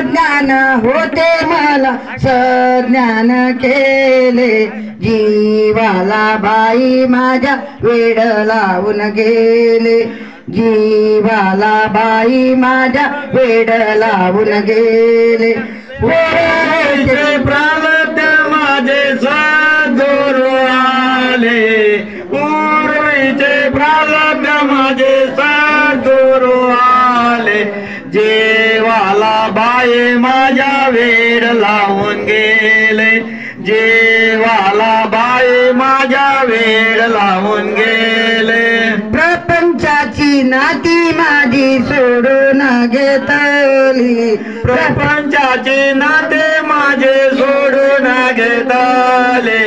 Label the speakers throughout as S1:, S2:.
S1: अज्ञान होते मला सज्ञान केले जीवाला बाई माझ्या वेड लावून गेले जीवाला बाई माझ्या वेड लावून गेले
S2: पूर्वीचे प्रारब्ध माझे सद्गुरु आले पूर्वीचे प्रारब्ध माझे सद्गुरु आले जेवाला बाई माझ्या वेड लावून गेले जेवाला बाई माझ्या वेड लावून गेले
S1: प्रपंचाची नाती माझी सोडून घेतली
S2: प्रपंचाची नाते माझे सोडून घेतले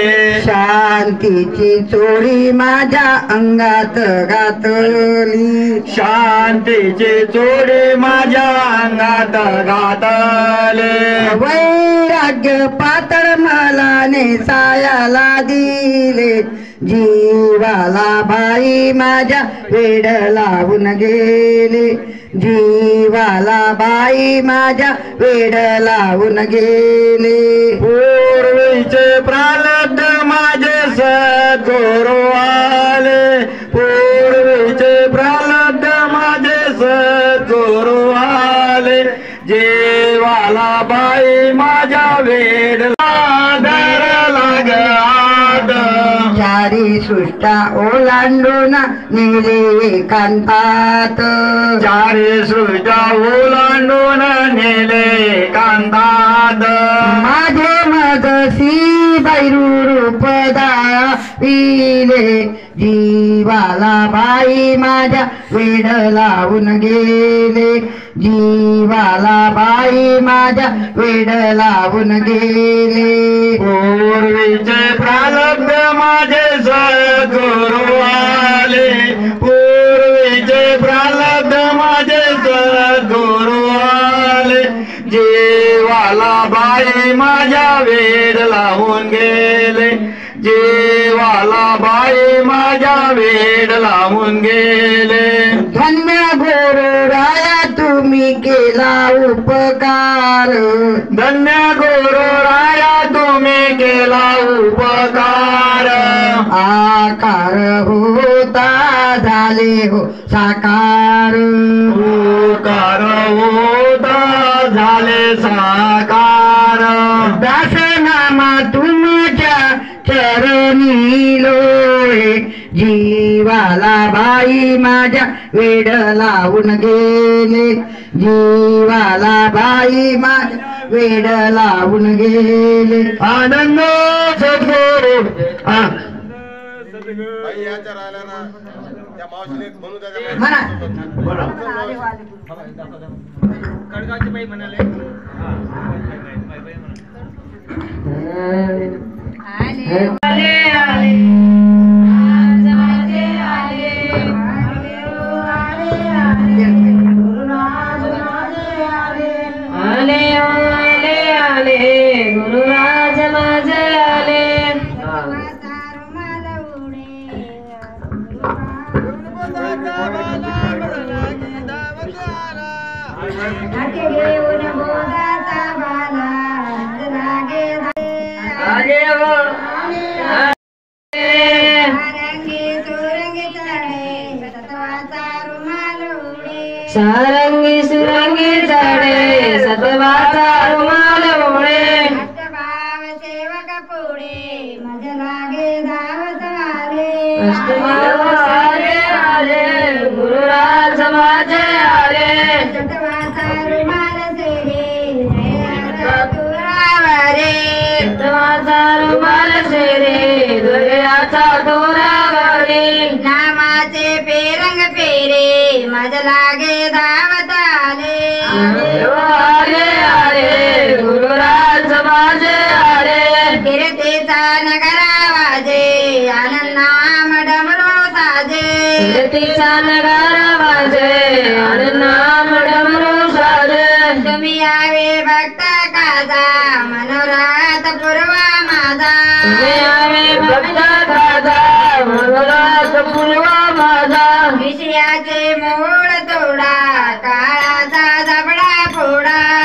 S1: शांतीची चोरी माझ्या अंगात घातली
S2: शांतीची चोरी माझ्या अंगात घातले
S1: वैराग्य पातळ मला नेसायाला दिले जीवाला बाई माझ्या वेड लावून गेले जीवाला बाई माझ्या वेड लावून गेले
S2: पूर्वीचे प्रारब्ध माझे सद्गुरु आले पूर्वीचे प्रारब्ध माझे सद्गुरु आले जेवाला बाई माझ्या वेड लाग
S1: चारी सृष्टा ओलांडून नेले एकांतात
S2: चारी सृष्टा ओलांडून नेले कांतात
S1: माझे मदसी बैरू रूप दाविले जीवाला बाई माझ्या वेड लावून गेले जीवाला बाई माझ्या वेड लावून गेले
S2: पूर्वीचे प्रारब्ध माझे सद्गुरु आले पूर्वीचे प्रारब्ध माझे सद्गुरु आले जीवाला बाई माझ्या वेड लावून गेले जीवाला बाई माझ्या वेड लावून गेले
S1: धन्य गुरु राया तुम्ही केला उपकार
S2: धन्य गुरु राया तुम्ही केला उपकार
S1: आकार होता झाले हो साकार
S2: उकार होता झाले साकार
S1: दासनामा तुमच्या चरणी लोळे जीवाला बाई माझ्या वेड लावून गेले जीवाला बाई माझ्या वेड लावून गेले
S2: आनंद सद्गुरु
S3: कडगावची बाई म्हणाले
S4: गुरुराज माझे आले सारंगी सुरंगी चढे सतवाचा रुमाल ओळे
S5: अष्टभाव सेवक पुढे मज लागे धावत आले
S4: अष्टभाव आले आले गुरुराज माझे आले
S5: सतवाचा रुमाल सेरे तुरावरे
S4: सतवाचा रुमाल सेरे दुर्याचा दोरावरे
S5: नामाचे पेरंग पेरे मज लागे धावत आले
S4: आले आले गुरुराज माझे आले
S5: कीर्तीचा नगरा वाजे आनंदनाम डमरो साजे
S4: कीर्तीचा नगारा वाजे आणि नाम डमरू साजे
S5: तुम्ही यावे भक्त काजा मनोरात पूर्वा माझा
S4: तुम्ही आम्ही भक्त दादा मनोरात पूर्वा माझा
S5: विषयाचे मूळ तोडा काळाचा जबडा फोडा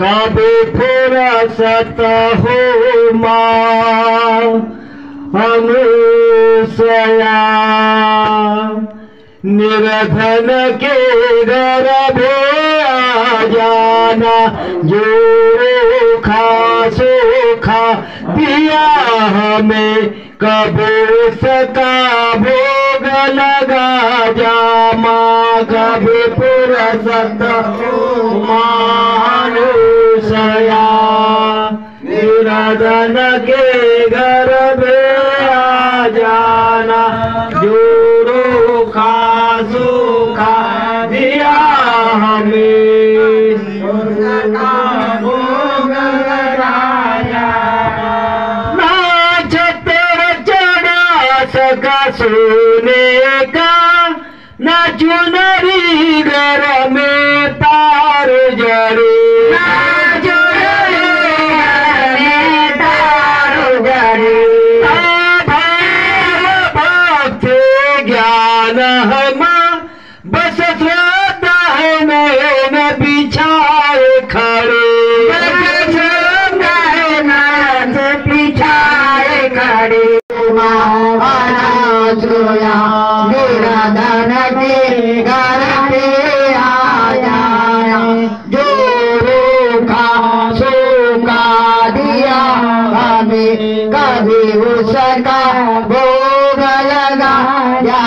S2: कभी फुरसत हो माँ अनुसया निर्धन के गर्भ आ जाना जो खा सुखा दिया हमें कभी सका भोग लगा जा माँ कभी फुरसत हो मानुषया निर्धन के गर्भ आ जाना जो रोखा सुखा दिया हमें भोग लगा जा नाच तेरे चढ़ा सका सोने का न चुनरी घर में तार जड़े ज्ञान है माँ बस श्रद्धा है नयन बिछाए खड़े बिछाए खड़े
S1: सोया मेरा धन के घर पे आया जो रोका सोका दिया हमें कभी उसका भोग लगा या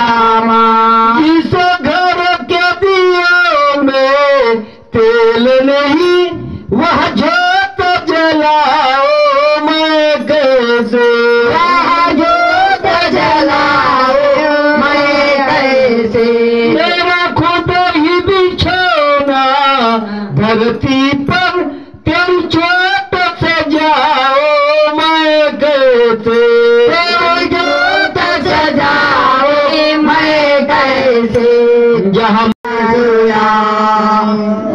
S1: माँ
S2: इस घर के दियों में तेल नहीं वह जोत जलाओ मैं कैसे मेरा खुद ही बिछौना धरती पर तेरी चोट से जाओ मैं कैसे
S1: जोत सजाओ मैं कैसे
S2: जहाँ
S1: सोया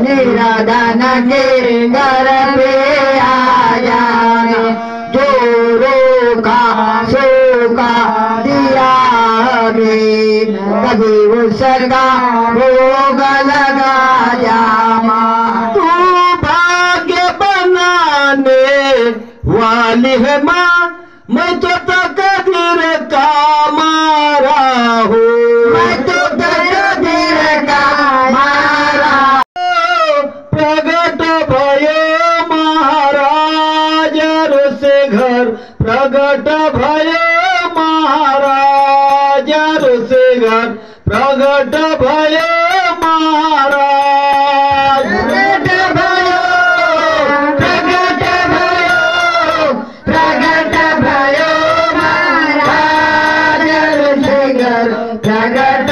S1: मेरा धन के घर पे आया जो रोका सोका दिया हमें कभी उसका भोग लगा जा माँ
S2: तू भाग्य बनाने वाली है माँ मैं तो तकदीर का मारा हूँ
S1: मैं तो तकदीर का मारा
S2: प्रगट भयो महाराज से घर प्रगट भयो महाराज से घर प्रगट भयो महाराज
S1: प्रगट भयो महाराज से घर प्रगट